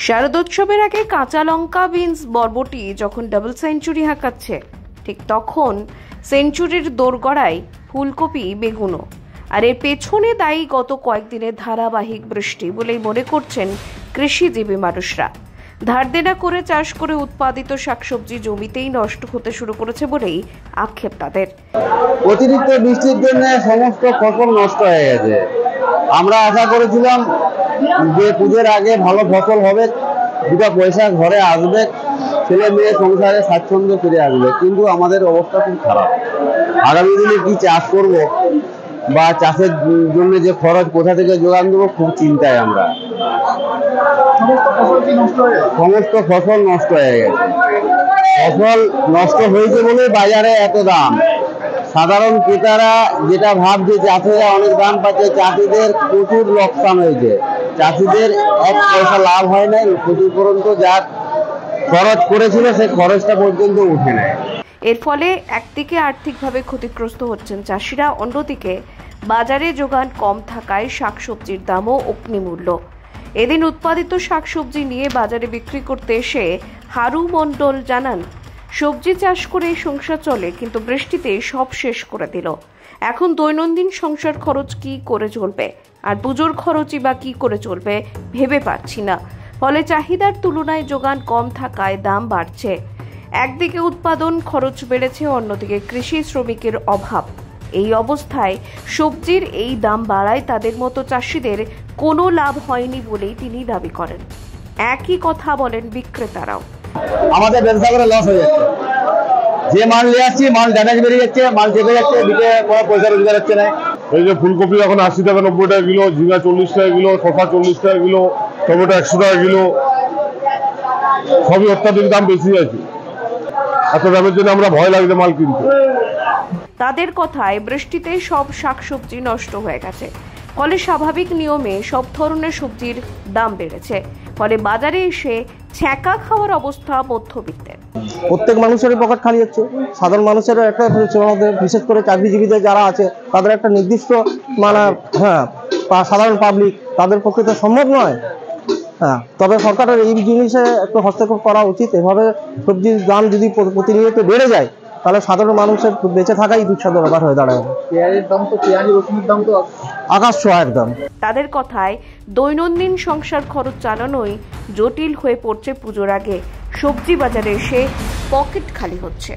শারদোৎসবের আগে কাঁচা লঙ্কা, বিনস, বরবটি যখন ডাবল সেঞ্চুরি হাঁকাচ্ছে, ঠিক তখন সেঞ্চুরির দোরগড়ায় ফুলকপি, বেগুনও। আর এর পেছনে দায়ী গত কয়েকদিনের ধারাবাহিক বৃষ্টি বলেই মনে করছেন কৃষিজীবী মানুষরা। ধার দেনা করে চাষ করে উৎপাদিত শাকসবজি জমিতেই নষ্ট হতে শুরু করেছে বলেই আক্ষেপ তাদের। অতিরিক্ত বৃষ্টির জন্য সমস্ত ফসল নষ্ট হয়ে গেছে। আমরা আশা করেছিলাম যে পুজোর আগে ভালো ফসল হবে, দুটো পয়সা ঘরে আসবে, ছেলে মেয়ে সংসারে স্বাচ্ছন্দ্য ফিরে আসবে, কিন্তু আমাদের অবস্থা খুব খারাপ। আগামী দিনে কি চাষ করব বা চাষের জন্য যে খরচ কোথা থেকে জোগান দেবো, খুব চিন্তায় আমরা। সমস্ত ফসল নষ্ট হয়ে গেছে। ফসল নষ্ট হয়েছে বলে বাজারে এত দাম। সাধারণ ক্রেতারা যেটা ভাবছে চাষিরা অনেক দাম পাচ্ছে, চাষিদের প্রচুর লোকসান হয়েছে। চাষিদের এক পয়সা লাভ হয় নাই, ক্ষতিপূরণ যা খরচ করেছিল সেই খরচটা পর্যন্ত উঠে নেয়। এর ফলে একদিকে আর্থিকভাবে ক্ষতিগ্রস্ত হচ্ছেন চাষিরা, অন্যদিকে বাজারে যোগান কম থাকায় শাকসবজির দামও অগ্নিমূল্য। এদিন উৎপাদিত শাকসবজি নিয়ে বাজারে বিক্রি করতে এসে হারু মণ্ডল জানান, সবজি চাষ করে সংসার চলে, কিন্তু বৃষ্টিতে সব শেষ করে দিল। এখন দৈনন্দিন সংসার খরচ কি করে চলবে, আর পুজোর খরচই বা কি করে চলবে ভেবে পাচ্ছি না। ফলে চাহিদার তুলনায় যোগান কম থাকায় দাম বাড়ছে। একদিকে উৎপাদন খরচ বেড়েছে, অন্যদিকে কৃষি শ্রমিকের অভাব। এই অবস্থায় সবজির এই দাম বাড়ায় তাদের মতো চাষিদের কোনো লাভ হয়নি বলেই তিনি দাবি করেন। একই কথা বলেন বিক্রেতারাও। আমাদের ব্যবসা করে লস হয়ে যাচ্ছে। যে মাল নিয়ে আসছি, মাল ড্যামেজ বেরিয়ে যাচ্ছে, মাল চেপে যাচ্ছে, দিকে কোনো পয়সা রোজগার হচ্ছে না। এই যে ফুলকপি এখন 80 টাকা 90 টাকা কিলো, ঝিঙা 40 টাকা কিলো, শসা 40 টাকা কিলো, টমেটো 100 টাকা কিলো, সবই অত্যাধিক দাম বেশি আছে। এত দামের জন্য আমরা ভয় লাগছে মাল কিনতে। তাদের কথায় বৃষ্টিতে সব শাকসবজি নষ্ট হয়ে গেছে, ফলে স্বাভাবিক নিয়মে সব ধরনের সবজির দাম বেড়েছে। ফলে বাজারে এসে ছ্যাঁকা খাওয়ার অবস্থা মধ্যবিত্তের। প্রত্যেক মানুষেরই পকেট খালি হচ্ছে। সাধারণ মানুষের একটা, বিশেষ করে চাকরিজীবীদের যারা আছে, তাদের একটা নির্দিষ্ট সাধারণ পাবলিক, তাদের পক্ষে তো সম্ভব নয়। তবে সরকারের এই জিনিসে একটু হস্তক্ষেপ করা উচিত। এভাবে সবজির দাম যদি প্রতিনিয়ত বেড়ে যায়, তাহলে সাধারণ মানুষের বেঁচে থাকাই দুঃসাধ্য ব্যাপার হয়ে দাঁড়ায়। পেঁয়াজের দাম তো, পেঁয়াজ রসুনের দাম তো আকাশ ছোঁয়া একদম। তাদের কথায় দৈনন্দিন সংসার খরচ চালানোই জটিল হয়ে পড়ছে পুজোর আগে। সবজি বাজারে এসে পকেট খালি হচ্ছে।